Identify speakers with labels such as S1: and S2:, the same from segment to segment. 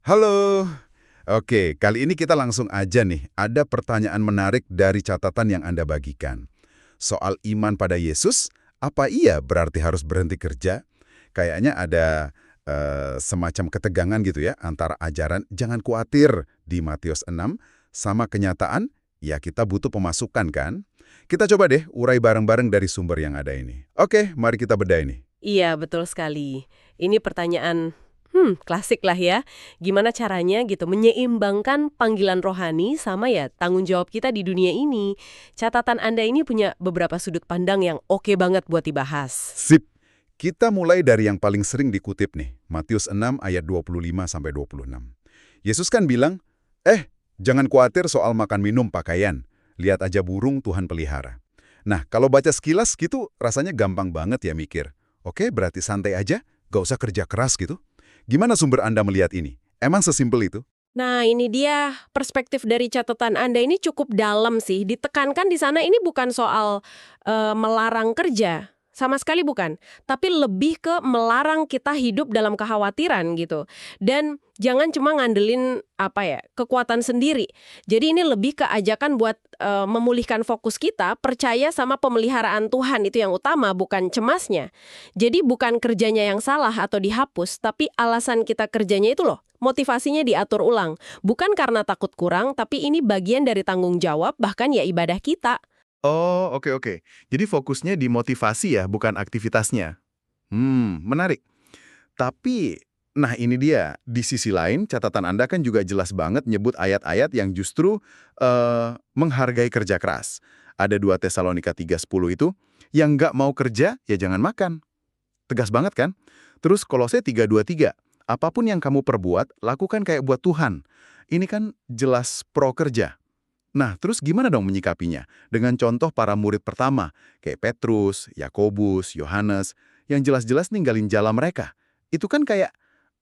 S1: Halo. Oke, kali ini kita langsung aja nih. Ada pertanyaan menarik dari catatan yang Anda bagikan. Soal iman pada Yesus, apa iya berarti harus berhenti kerja? Kayaknya ada semacam ketegangan gitu ya antara ajaran jangan khawatir di Matius 6 sama kenyataan ya kita butuh pemasukan kan? Kita coba deh urai bareng-bareng dari sumber yang ada ini. Oke, mari kita bedah ini.
S2: Iya, betul sekali. Ini pertanyaan, klasik lah ya. Gimana caranya gitu menyeimbangkan panggilan rohani sama ya tanggung jawab kita di dunia ini. Catatan Anda ini punya beberapa sudut pandang yang oke banget buat dibahas.
S1: Sip. Kita mulai dari yang paling sering dikutip nih, Matius 6 ayat 25-26. Yesus kan bilang, jangan khawatir soal makan minum pakaian. Lihat aja burung Tuhan pelihara. Nah, kalau baca sekilas gitu rasanya gampang banget ya mikir. Oke, berarti santai aja, gak usah kerja keras gitu. Gimana sumber Anda melihat ini? Emang sesimpel itu?
S2: Nah, ini dia perspektif dari catatan Anda ini cukup dalam sih. Ditekankan di sana ini bukan soal melarang kerja. Sama sekali bukan. Tapi lebih ke melarang kita hidup dalam kekhawatiran gitu. Dan jangan cuma ngandelin kekuatan sendiri. Jadi ini lebih ke ajakan buat memulihkan fokus kita, percaya sama pemeliharaan Tuhan itu yang utama, bukan cemasnya. Jadi bukan kerjanya yang salah atau dihapus, tapi alasan kita kerjanya itu loh. Motivasinya diatur ulang. Bukan karena takut kurang, tapi ini bagian dari tanggung jawab, bahkan ya ibadah kita.
S3: Oh, oke oke. Jadi fokusnya di motivasi ya, bukan aktivitasnya. Menarik. Tapi, nah ini dia. Di sisi lain, catatan Anda kan juga jelas banget nyebut ayat-ayat yang justru menghargai kerja keras. Ada 2 Tesalonika 3:10 itu, yang nggak mau kerja, ya jangan makan. Tegas banget kan? Terus Kolose 3:23, apapun yang kamu perbuat, lakukan kayak buat Tuhan. Ini kan jelas pro kerja. Nah, terus gimana dong menyikapinya? Dengan contoh para murid pertama, kayak Petrus, Yakobus, Yohanes, yang jelas-jelas ninggalin jala mereka. Itu kan kayak,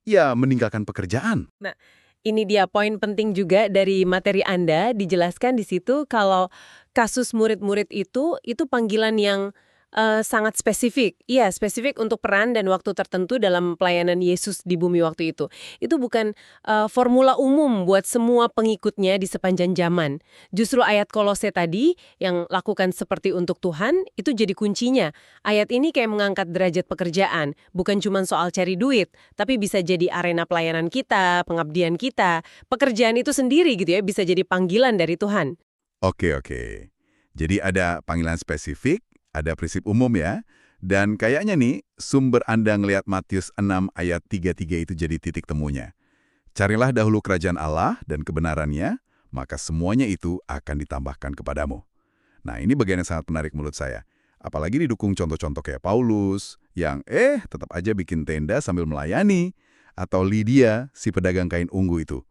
S3: ya meninggalkan pekerjaan.
S2: Nah, ini dia poin penting juga dari materi Anda, dijelaskan di situ kalau kasus murid-murid itu panggilan yang sangat spesifik. Iya, spesifik untuk peran dan waktu tertentu dalam pelayanan Yesus di bumi waktu itu. Itu bukan formula umum buat semua pengikutnya di sepanjang zaman. Justru ayat Kolose tadi yang lakukan seperti untuk Tuhan, itu jadi kuncinya. Ayat ini kayak mengangkat derajat pekerjaan, bukan cuma soal cari duit, tapi bisa jadi arena pelayanan kita, pengabdian kita, pekerjaan itu sendiri gitu ya, bisa jadi panggilan dari Tuhan.
S1: Oke. Jadi ada panggilan spesifik, ada prinsip umum ya. Dan kayaknya nih, sumber Anda ngelihat Matius 6 ayat 33 itu jadi titik temunya. Carilah dahulu kerajaan Allah dan kebenarannya, maka semuanya itu akan ditambahkan kepadamu. Nah, ini bagian yang sangat menarik menurut saya. Apalagi didukung contoh-contoh kayak Paulus, yang tetap aja bikin tenda sambil melayani, atau Lydia, si pedagang kain ungu itu.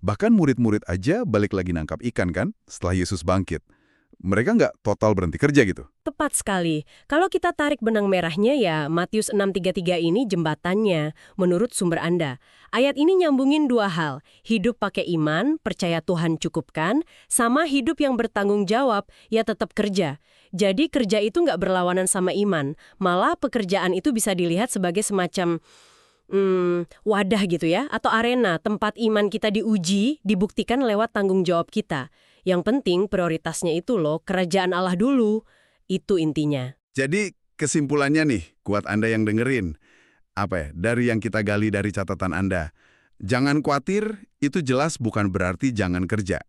S1: Bahkan murid-murid aja balik lagi nangkap ikan kan, setelah Yesus bangkit. Mereka nggak total berhenti kerja gitu.
S2: Tepat sekali. Kalau kita tarik benang merahnya ya, Matius 6:33 ini jembatannya, menurut sumber Anda. Ayat ini nyambungin dua hal, hidup pakai iman, percaya Tuhan cukupkan, sama hidup yang bertanggung jawab, ya tetap kerja. Jadi kerja itu nggak berlawanan sama iman, malah pekerjaan itu bisa dilihat sebagai semacam wadah gitu ya, atau arena tempat iman kita diuji, dibuktikan lewat tanggung jawab kita. Yang penting prioritasnya itu loh, kerajaan Allah dulu. Itu intinya.
S1: Jadi kesimpulannya nih, buat Anda yang dengerin, dari yang kita gali dari catatan Anda, jangan khawatir, itu jelas bukan berarti jangan kerja.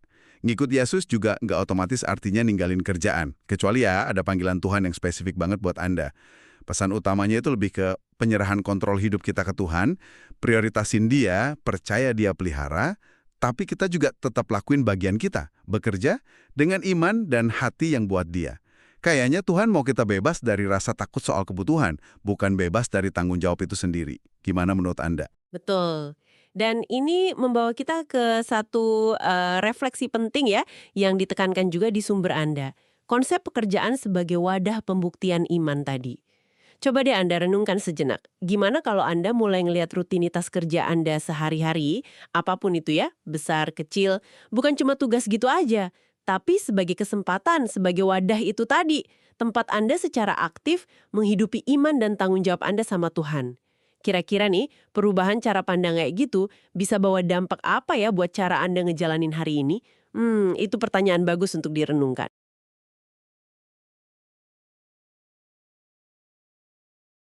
S1: Ngikut Yesus juga nggak otomatis artinya ninggalin kerjaan. Kecuali ya ada panggilan Tuhan yang spesifik banget buat Anda. Pesan utamanya itu lebih ke penyerahan kontrol hidup kita ke Tuhan, prioritasin Dia, percaya Dia pelihara, tapi kita juga tetap lakuin bagian kita, bekerja dengan iman dan hati yang buat Dia. Kayaknya Tuhan mau kita bebas dari rasa takut soal kebutuhan, bukan bebas dari tanggung jawab itu sendiri. Gimana menurut Anda?
S2: Betul. Dan ini membawa kita ke satu refleksi penting ya, yang ditekankan juga di sumber Anda. Konsep pekerjaan sebagai wadah pembuktian iman tadi. Coba deh Anda renungkan sejenak. Gimana kalau Anda mulai ngelihat rutinitas kerja Anda sehari-hari, apapun itu ya, besar, kecil, bukan cuma tugas gitu aja, tapi sebagai kesempatan, sebagai wadah itu tadi, tempat Anda secara aktif menghidupi iman dan tanggung jawab Anda sama Tuhan. Kira-kira nih, perubahan cara pandang kayak gitu bisa bawa dampak apa ya buat cara Anda ngejalanin hari ini? Itu pertanyaan bagus untuk direnungkan.